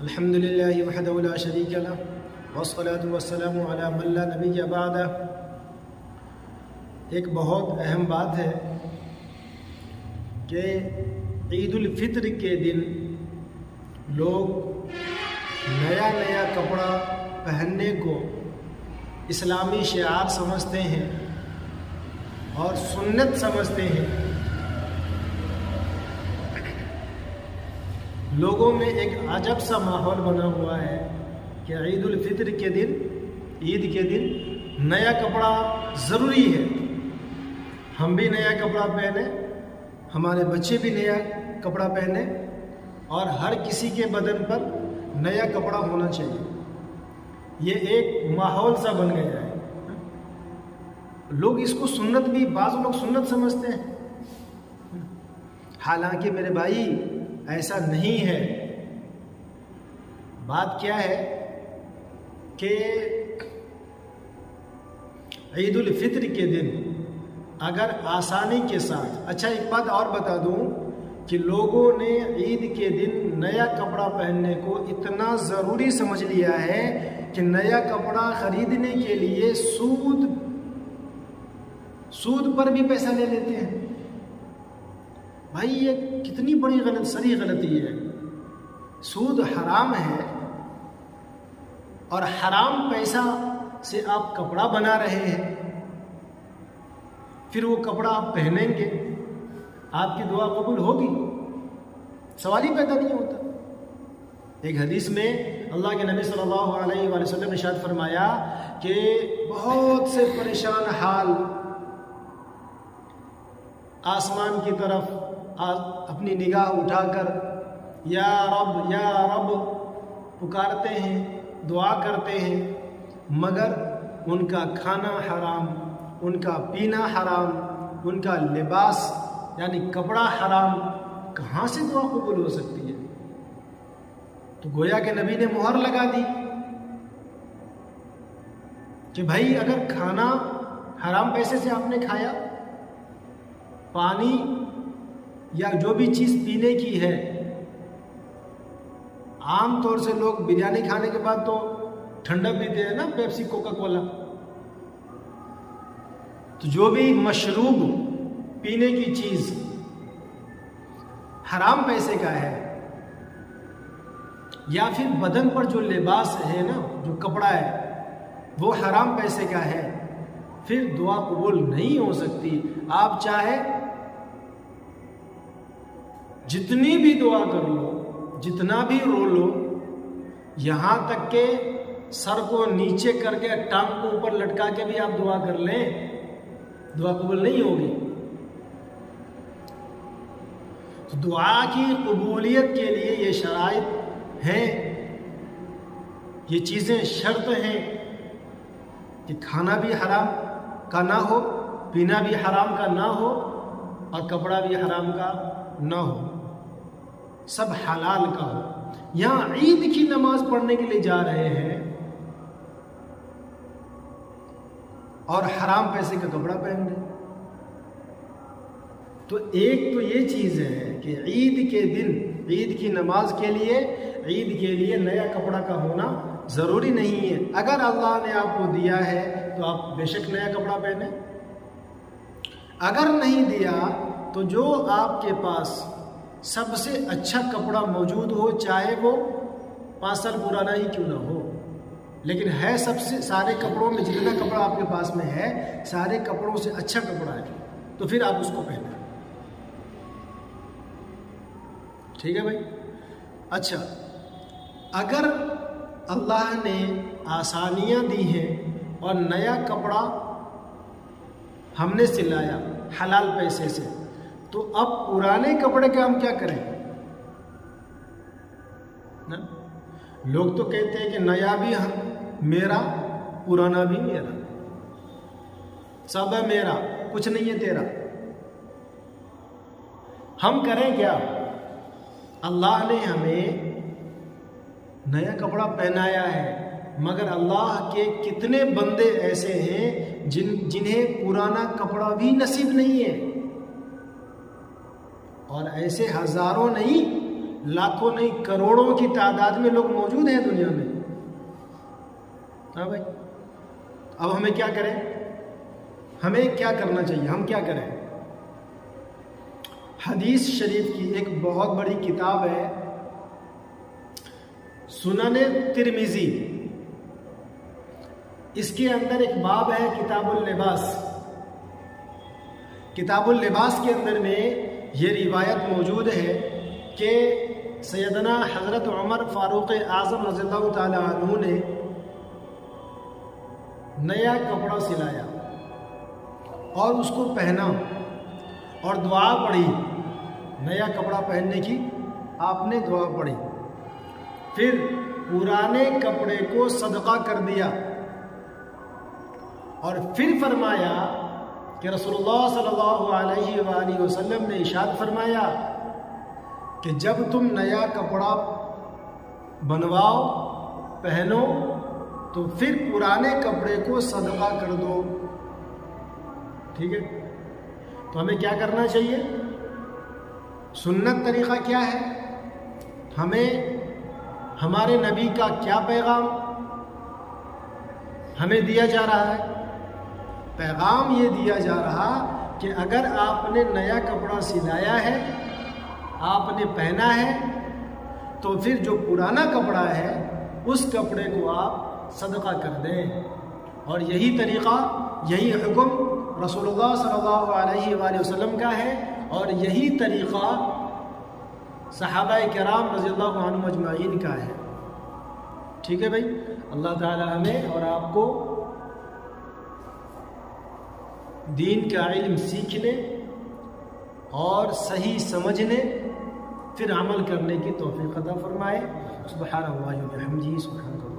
الحمد للہ وحدہ لا شریک لہ والصلاة والسلام علی من لا نبی بعدہ۔ ایک بہت اہم بات ہے کہ عید الفطر کے دن لوگ نیا کپڑا پہننے کو اسلامی شعار سمجھتے ہیں اور سنت سمجھتے ہیں۔ لوگوں میں ایک عجب سا ماحول بنا ہوا ہے کہ عید الفطر کے دن، عید کے دن نیا کپڑا ضروری ہے۔ ہم بھی نیا کپڑا پہنیں، ہمارے بچے بھی نیا کپڑا پہنیں، اور ہر کسی کے بدن پر نیا کپڑا ہونا چاہیے۔ یہ ایک ماحول سا بن گیا ہے۔ لوگ اس کو سنت بھی، بعض لوگ سنت سمجھتے ہیں، حالانکہ میرے بھائی ایسا نہیں ہے۔ بات کیا ہے کہ عید الفطر کے دن اگر آسانی کے ساتھ، اچھا ایک بات اور بتا دوں کہ لوگوں نے عید کے دن نیا کپڑا پہننے کو اتنا ضروری سمجھ لیا ہے کہ نیا کپڑا خریدنے کے لیے سود پر بھی پیسہ لے لیتے ہیں۔ بھائی یہ کتنی بڑی سری غلطی ہے۔ سود حرام ہے، اور حرام پیسہ سے آپ کپڑا بنا رہے ہیں، پھر وہ کپڑا آپ پہنیں گے، آپ کی دعا قبول ہوگی؟ سوال ہی پیدا نہیں ہوتا۔ ایک حدیث میں اللہ کے نبی صلی اللہ علیہ وآلہ وسلم نے ارشاد فرمایا کہ بہت سے پریشان حال آسمان کی طرف اپنی نگاہ اٹھا کر یا رب پکارتے ہیں، دعا کرتے ہیں، مگر ان کا کھانا حرام، ان کا پینا حرام، ان کا لباس یعنی کپڑا حرام، کہاں سے دعا قبول ہو سکتی ہے؟ تو گویا کہ نبی نے مہر لگا دی کہ بھائی اگر کھانا حرام پیسے سے آپ نے کھایا، پانی یا جو بھی چیز پینے کی ہے، عام طور سے لوگ بریانی کھانے کے بعد تو ٹھنڈا پیتے ہیں نا، پیپسی، کوکا کولا، تو جو بھی مشروب پینے کی چیز حرام پیسے کا ہے، یا پھر بدن پر جو لباس ہے نا، جو کپڑا ہے وہ حرام پیسے کا ہے، پھر دعا قبول نہیں ہو سکتی۔ آپ چاہے جتنی بھی دعا کر لو، جتنا بھی رو لو، یہاں تک کہ سر کو نیچے کر کے ٹانگ کو اوپر لٹکا کے بھی آپ دعا کر لیں، دعا قبول نہیں ہوگی۔ تو دعا کی قبولیت کے لیے یہ شرائط ہیں، یہ چیزیں شرط ہیں کہ کھانا بھی حرام کا نہ ہو، پینا بھی حرام کا نہ ہو، اور کپڑا بھی حرام کا نہ ہو، سب حلال کا ہو۔ یہاں عید کی نماز پڑھنے کے لیے جا رہے ہیں اور حرام پیسے کا کپڑا پہن رہے۔ تو ایک تو یہ چیز ہے کہ عید کے دن، عید کی نماز کے لیے، عید کے لیے نیا کپڑا کا ہونا ضروری نہیں ہے۔ اگر اللہ نے آپ کو دیا ہے تو آپ بے شک نیا کپڑا پہنیں، اگر نہیں دیا تو جو آپ کے پاس سب سے اچھا کپڑا موجود ہو، چاہے وہ 5 سال پرانا ہی کیوں نہ ہو، لیکن ہے سب سے، سارے کپڑوں میں جتنا کپڑا آپ کے پاس میں ہے، سارے کپڑوں سے اچھا کپڑا ہے، تو پھر آپ اس کو پہنیں۔ ٹھیک ہے بھائی؟ اچھا، اگر اللہ نے آسانیاں دی ہیں اور نیا کپڑا ہم نے سلایا حلال پیسے سے، تو اب پرانے کپڑے کا ہم کیا کریں؟ لوگ تو کہتے ہیں کہ نیا بھی میرا، پرانا بھی میرا، سب ہے میرا، کچھ نہیں ہے تیرا۔ ہم کریں کیا؟ اللہ نے ہمیں نیا کپڑا پہنایا ہے، مگر اللہ کے کتنے بندے ایسے ہیں جنہیں پرانا کپڑا بھی نصیب نہیں ہے، اور ایسے ہزاروں نہیں لاکھوں نہیں کروڑوں کی تعداد میں لوگ موجود ہیں دنیا میں. ہاں بھائی، اب ہمیں کیا کریں؟ ہمیں کیا کرنا چاہیے؟ ہم کیا کریں؟ حدیث شریف کی ایک بہت بڑی کتاب ہے سنن ترمذی، اس کے اندر ایک باب ہے کتاب اللباس. کتاب اللباس کے اندر میں یہ روایت موجود ہے کہ سیدنا حضرت عمر فاروق اعظم رضی اللہ تعالی عنہ نے نیا کپڑا سلایا اور اس کو پہنا اور دعا پڑھی. نیا کپڑا پہننے کی آپ نے دعا پڑھی، پھر پرانے کپڑے کو صدقہ کر دیا اور پھر فرمایا کہ رسول اللہ صلی اللہ علیہ وآلہ وسلم نے ارشاد فرمایا کہ جب تم نیا کپڑا بنواؤ پہنو تو پھر پرانے کپڑے کو صدقہ کر دو. ٹھیک ہے، تو ہمیں کیا کرنا چاہیے؟ سنت طریقہ کیا ہے؟ ہمیں ہمارے نبی کا کیا پیغام ہمیں دیا جا رہا ہے؟ پیغام یہ دیا جا رہا کہ اگر آپ نے نیا کپڑا سلایا ہے، آپ نے پہنا ہے، تو پھر جو پرانا کپڑا ہے اس کپڑے کو آپ صدقہ کر دیں. اور یہی طریقہ، یہی حکم رسول اللہ صلی اللہ علیہ وآلہ وسلم کا ہے، اور یہی طریقہ صحابہ کرام رضی اللہ عنہم اجمعین کا ہے. ٹھیک ہے بھائی، اللہ تعالی ہمیں اور آپ کو دین کا علم سیکھنے اور صحیح سمجھنے پھر عمل کرنے کی توفیق عطا فرمائے. سبحان اللہ و بحمدہ، سبحان اللہ.